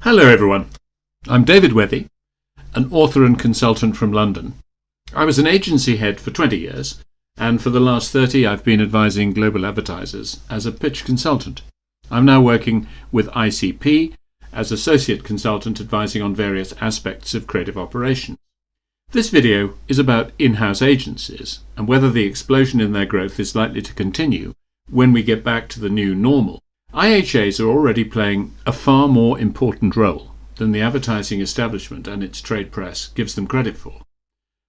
Hello everyone, I'm David Wethey, an author and consultant from London. I was an agency head for 20 years, and for the last 30 I've been advising global advertisers as a pitch consultant. I'm now working with ICP as associate consultant advising on various aspects of creative operations. This video is about in-house agencies and whether the explosion in their growth is likely to continue when we get back to the new normal. IHAs are already playing a far more important role than the advertising establishment and its trade press gives them credit for.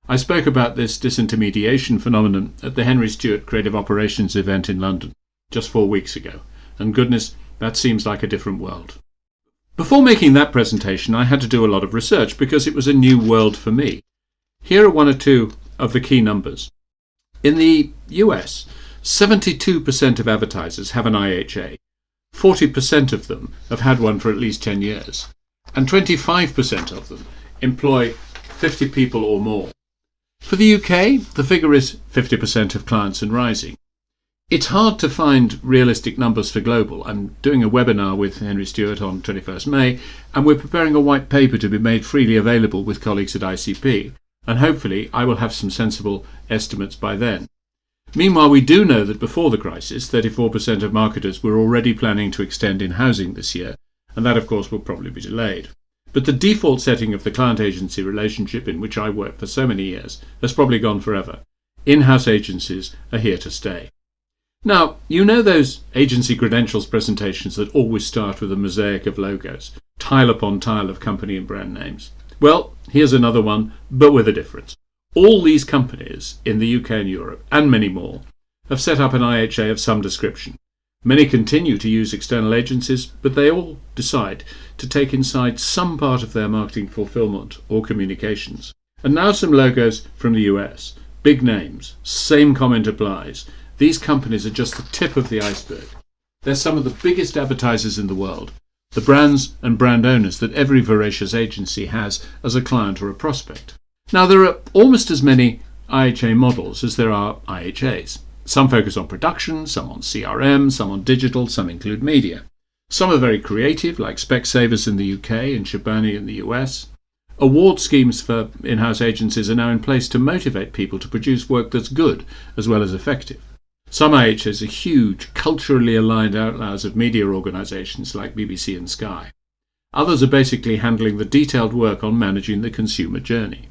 I spoke about this disintermediation phenomenon at the Henry Stewart Creative Operations event in London just 4 weeks ago, and goodness, that seems like a different world. Before making that presentation, I had to do a lot of research because it was a new world for me. Here are one or two of the key numbers. In the US, 72% of advertisers have an IHA. 40% of them have had one for at least 10 years, and 25% of them employ 50 people or more. For the UK, the figure is 50% of clients and rising. It's hard to find realistic numbers for global. I'm doing a webinar with Henry Stewart on 21st May, and we're preparing a white paper to be made freely available with colleagues at ICP, and hopefully I will have some sensible estimates by then. Meanwhile, we do know that before the crisis, 34% of marketers were already planning to extend in housing this year, and that of course will probably be delayed. But the default setting of the client-agency relationship in which I worked for so many years has probably gone forever. In-house agencies are here to stay. Now, you know those agency credentials presentations that always start with a mosaic of logos, tile upon tile of company and brand names? Well, here's another one, but with a difference. All these companies in the UK and Europe, and many more, have set up an IHA of some description. Many continue to use external agencies, but they all decide to take inside some part of their marketing fulfillment or communications. And now some logos from the US. Big names. Same comment applies. These companies are just the tip of the iceberg. They're some of the biggest advertisers in the world, the brands and brand owners that every voracious agency has as a client or a prospect. Now, there are almost as many IHA models as there are IHAs. Some focus on production, some on CRM, some on digital, some include media. Some are very creative, like Specsavers in the UK and Shabani in the US. Award schemes for in-house agencies are now in place to motivate people to produce work that's good as well as effective. Some IHAs are huge, culturally aligned outliers of media organisations like BBC and Sky. Others are basically handling the detailed work on managing the consumer journey.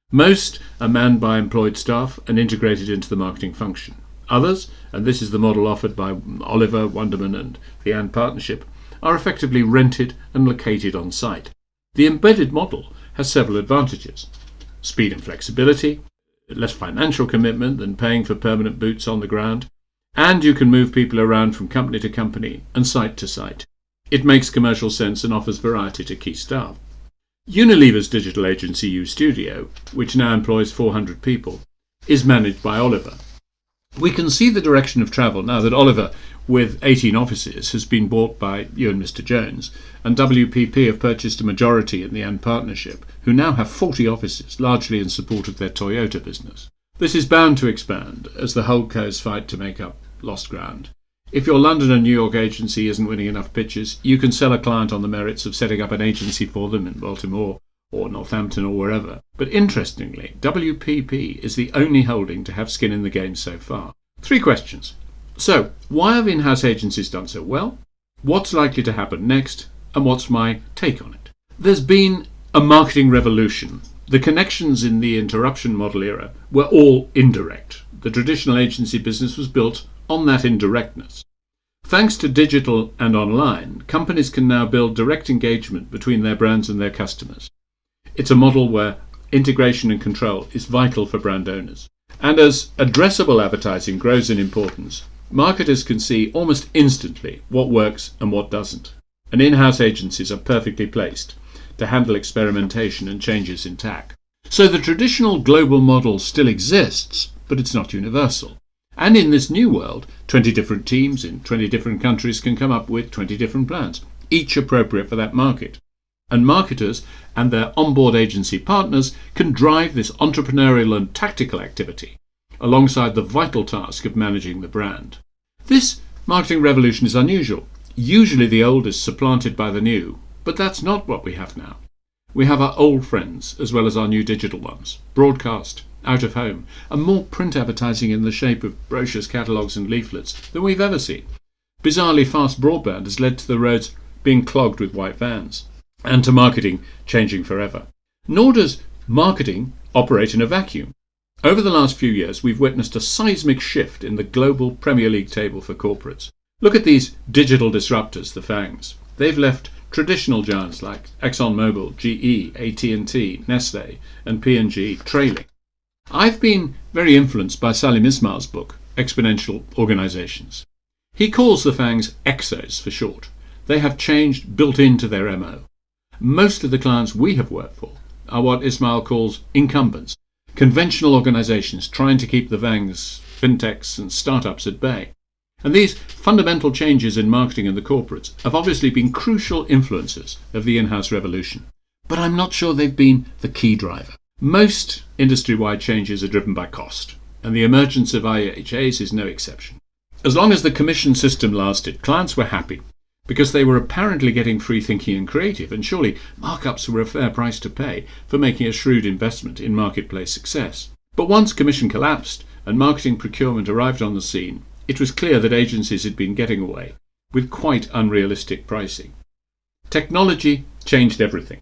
Most are manned by employed staff and integrated into the marketing function. Others, and this is the model offered by Oliver, Wunderman and the And Partnership, are effectively rented and located on site. The embedded model has several advantages: speed and flexibility, less financial commitment than paying for permanent boots on the ground, and you can move people around from company to company and site to site. It makes commercial sense and offers variety to key staff. Unilever's digital agency U-Studio, which now employs 400 people, is managed by Oliver. We can see the direction of travel now that Oliver, with 18 offices, has been bought by you and Mr. Jones, and WPP have purchased a majority in the And Partnership, who now have 40 offices, largely in support of their Toyota business. This is bound to expand as the holdcos fight to make up lost ground. If your London and New York agency isn't winning enough pitches, you can sell a client on the merits of setting up an agency for them in Baltimore or Northampton or wherever. But interestingly, WPP is the only holding to have skin in the game so far. 3 questions. So, why have in-house agencies done so well? What's likely to happen next? And what's my take on it? There's been a marketing revolution. The connections in the interruption model era were all indirect. The traditional agency business was built on that indirectness. Thanks to digital and online, companies can now build direct engagement between their brands and their customers. It's a model where integration and control is vital for brand owners. And as addressable advertising grows in importance, marketers can see almost instantly what works and what doesn't. And in-house agencies are perfectly placed to handle experimentation and changes in tack. So the traditional global model still exists, but it's not universal. And in this new world, 20 different teams in 20 different countries can come up with 20 different plans, each appropriate for that market. And marketers and their onboard agency partners can drive this entrepreneurial and tactical activity alongside the vital task of managing the brand. This marketing revolution is unusual. Usually the old is supplanted by the new, But that's not what we have now. We have our old friends as well as our new digital ones, broadcast, out of home, and more print advertising in the shape of brochures, catalogues and leaflets than we've ever seen. Bizarrely, fast broadband has led to the roads being clogged with white vans, and to marketing changing forever. Nor does marketing operate in a vacuum. Over the last few years, we've witnessed a seismic shift in the global Premier League table for corporates. Look at these digital disruptors, the FANGs. They've left traditional giants like ExxonMobil, GE, AT&T, Nestle and P&G trailing. I've been very influenced by Salim Ismail's book, Exponential Organizations. He calls the FANGs exos for short. They have change built into their MO. Most of the clients we have worked for are what Ismail calls incumbents, conventional organizations trying to keep the FANGs, fintechs and startups at bay. And these fundamental changes in marketing and the corporates have obviously been crucial influences of the in-house revolution. But I'm not sure they've been the key driver. Most industry-wide changes are driven by cost, and the emergence of IHAs is no exception. As long as the commission system lasted, clients were happy because they were apparently getting free thinking and creative, and surely markups were a fair price to pay for making a shrewd investment in marketplace success. But once commission collapsed and marketing procurement arrived on the scene, it was clear that agencies had been getting away with quite unrealistic pricing. Technology changed everything.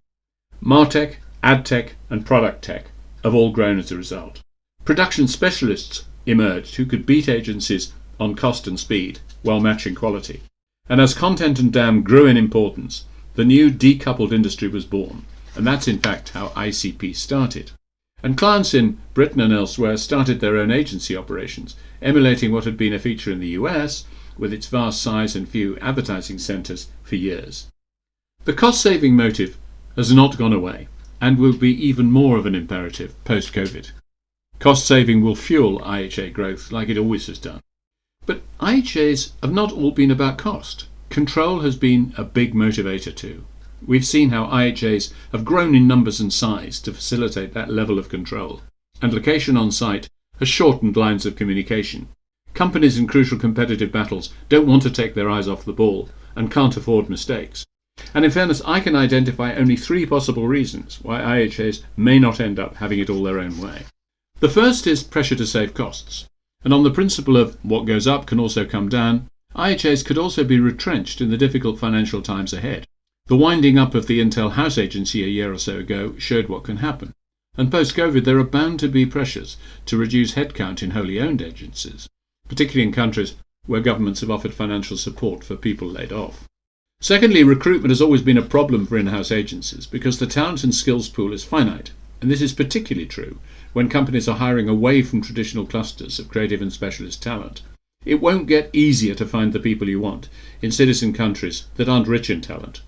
MarTech, AdTech and Product Tech have all grown as a result. Production specialists emerged who could beat agencies on cost and speed while matching quality. And as content and DAM grew in importance, the new decoupled industry was born, and that's in fact how ICP started. And clients in Britain and elsewhere started their own agency operations, emulating what had been a feature in the US with its vast size and few advertising centres for years. The cost-saving motive has not gone away and will be even more of an imperative post-Covid. Cost-saving will fuel IHA growth like it always has done. But IHAs have not all been about cost. Control has been a big motivator too. We've seen how IHAs have grown in numbers and size to facilitate that level of control, and location on site has shortened lines of communication. Companies in crucial competitive battles don't want to take their eyes off the ball and can't afford mistakes. And in fairness, I can identify only 3 possible reasons why IHAs may not end up having it all their own way. The first is pressure to save costs. And on the principle of what goes up can also come down, IHAs could also be retrenched in the difficult financial times ahead. The winding up of the Intel house agency a year or so ago showed what can happen. And post-Covid there are bound to be pressures to reduce headcount in wholly owned agencies, particularly in countries where governments have offered financial support for people laid off. Secondly, recruitment has always been a problem for in-house agencies because the talent and skills pool is finite, and this is particularly true when companies are hiring away from traditional clusters of creative and specialist talent. It won't get easier to find the people you want in citizen countries that aren't rich in talent.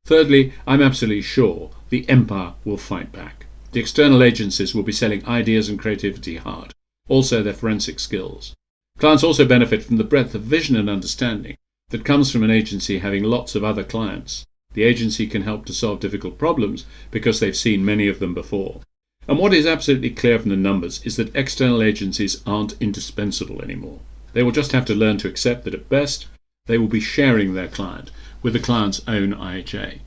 Thirdly, I'm absolutely sure the empire will fight back. The external agencies will be selling ideas and creativity hard, also their forensic skills. Clients also benefit from the breadth of vision and understanding that comes from an agency having lots of other clients. The agency can help to solve difficult problems because they've seen many of them before. And what is absolutely clear from the numbers is that external agencies aren't indispensable anymore. They will just have to learn to accept that at best they will be sharing their client with the client's own IHA.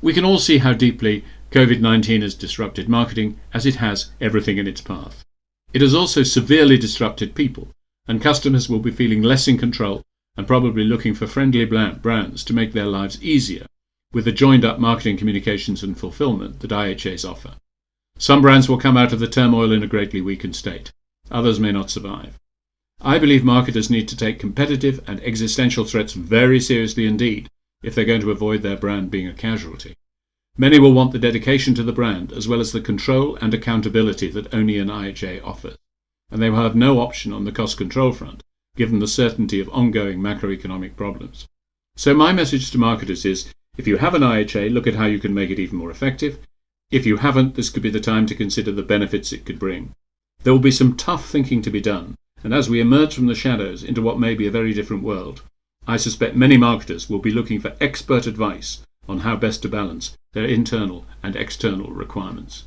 We can all see how deeply Covid-19 has disrupted marketing, as it has everything in its path. It has also severely disrupted people, and customers will be feeling less in control and probably looking for friendly brands to make their lives easier with the joined-up marketing, communications and fulfillment that IHAs offer. Some brands will come out of the turmoil in a greatly weakened state. Others may not survive. I believe marketers need to take competitive and existential threats very seriously indeed if they're going to avoid their brand being a casualty. Many will want the dedication to the brand as well as the control and accountability that only an IHA offers, and they will have no option on the cost control front given the certainty of ongoing macroeconomic problems. So my message to marketers is, if you have an IHA, look at how you can make it even more effective. If you haven't, this could be the time to consider the benefits it could bring. There will be some tough thinking to be done, and as we emerge from the shadows into what may be a very different world, I suspect many marketers will be looking for expert advice on how best to balance their internal and external requirements.